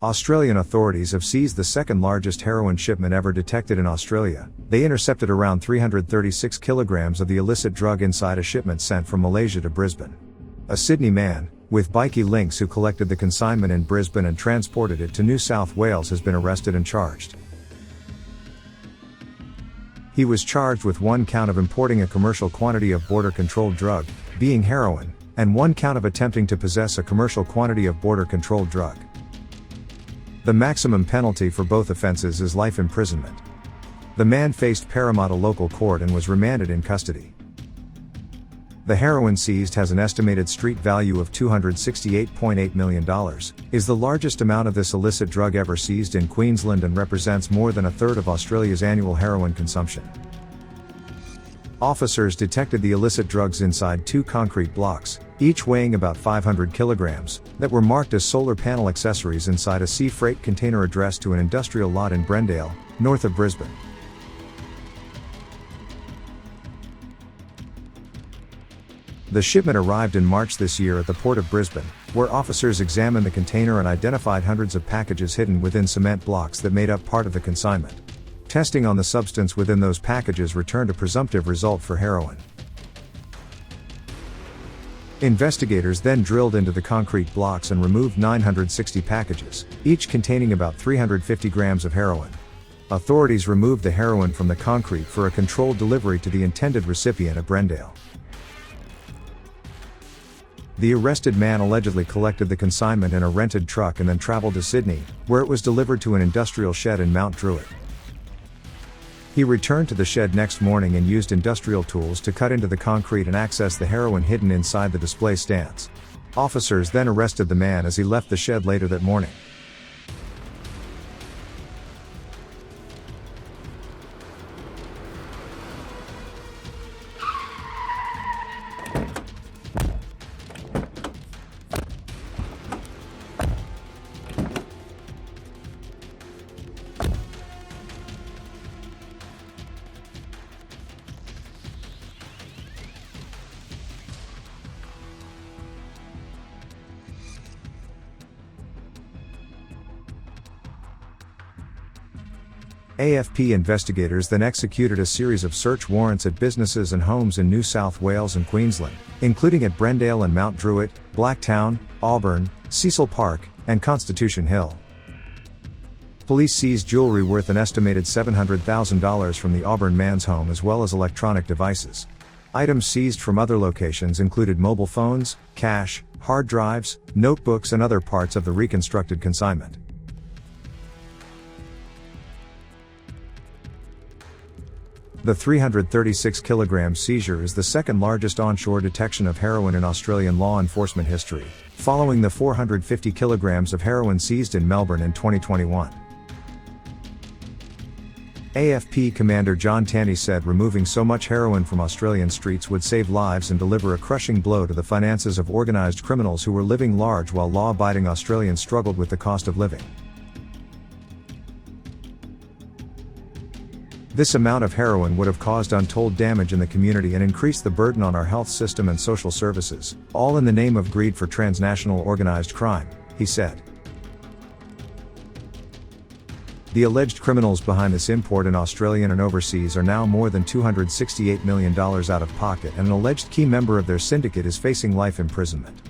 Australian authorities have seized the second largest heroin shipment ever detected in Australia. They intercepted around 336 kilograms of the illicit drug inside a shipment sent from Malaysia to Brisbane. A Sydney man, with bikie links who collected the consignment in Brisbane and transported it to New South Wales has been arrested and charged. He was charged with 1 count of importing a commercial quantity of border-controlled drug, being heroin, and 1 count of attempting to possess a commercial quantity of border-controlled drug. The maximum penalty for both offences is life imprisonment. The man faced Parramatta local court and was remanded in custody. The heroin seized has an estimated street value of $268.8 million, is the largest amount of this illicit drug ever seized in Queensland and represents more than a third of Australia's annual heroin consumption. Officers detected the illicit drugs inside 2 concrete blocks, each weighing about 500 kilograms, that were marked as solar panel accessories inside a sea freight container addressed to an industrial lot in Brendale, north of Brisbane. The shipment arrived in March this year at the Port of Brisbane, where officers examined the container and identified hundreds of packages hidden within cement blocks that made up part of the consignment. Testing on the substance within those packages returned a presumptive result for heroin. Investigators then drilled into the concrete blocks and removed 960 packages, each containing about 350 grams of heroin. Authorities removed the heroin from the concrete for a controlled delivery to the intended recipient at Brendale. The arrested man allegedly collected the consignment in a rented truck and then traveled to Sydney, where it was delivered to an industrial shed in Mount Druitt. He returned to the shed next morning and used industrial tools to cut into the concrete and access the heroin hidden inside the display stands. Officers then arrested the man as he left the shed later that morning. AFP investigators then executed a series of search warrants at businesses and homes in New South Wales and Queensland, including at Brendale and Mount Druitt, Blacktown, Auburn, Cecil Park, and Constitution Hill. Police seized jewelry worth an estimated $700,000 from the Auburn man's home as well as electronic devices. Items seized from other locations included mobile phones, cash, hard drives, notebooks and other parts of the reconstructed consignment. The 336 kilogram seizure is the second largest onshore detection of heroin in Australian law enforcement history, following the 450 kilograms of heroin seized in Melbourne in 2021. AFP Commander John Tanti said removing so much heroin from Australian streets would save lives and deliver a crushing blow to the finances of organised criminals who were living large while law-abiding Australians struggled with the cost of living. This amount of heroin would have caused untold damage in the community and increased the burden on our health system and social services, all in the name of greed for transnational organized crime, he said. The alleged criminals behind this import in Australian and overseas are now more than $268 million out of pocket, and an alleged key member of their syndicate is facing life imprisonment.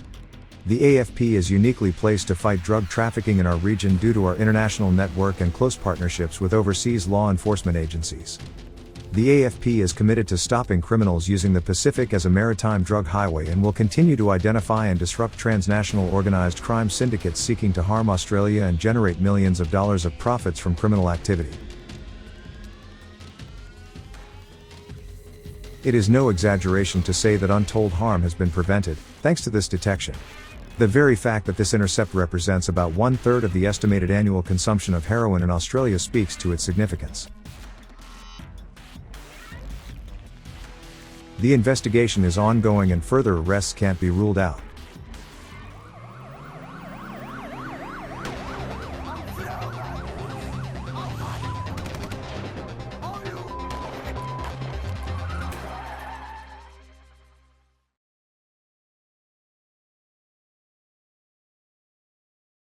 The AFP is uniquely placed to fight drug trafficking in our region due to our international network and close partnerships with overseas law enforcement agencies. The AFP is committed to stopping criminals using the Pacific as a maritime drug highway and will continue to identify and disrupt transnational organized crime syndicates seeking to harm Australia and generate millions of dollars of profits from criminal activity. It is no exaggeration to say that untold harm has been prevented, thanks to this detection. The very fact that this intercept represents about 1/3 of the estimated annual consumption of heroin in Australia speaks to its significance. The investigation is ongoing and further arrests can't be ruled out.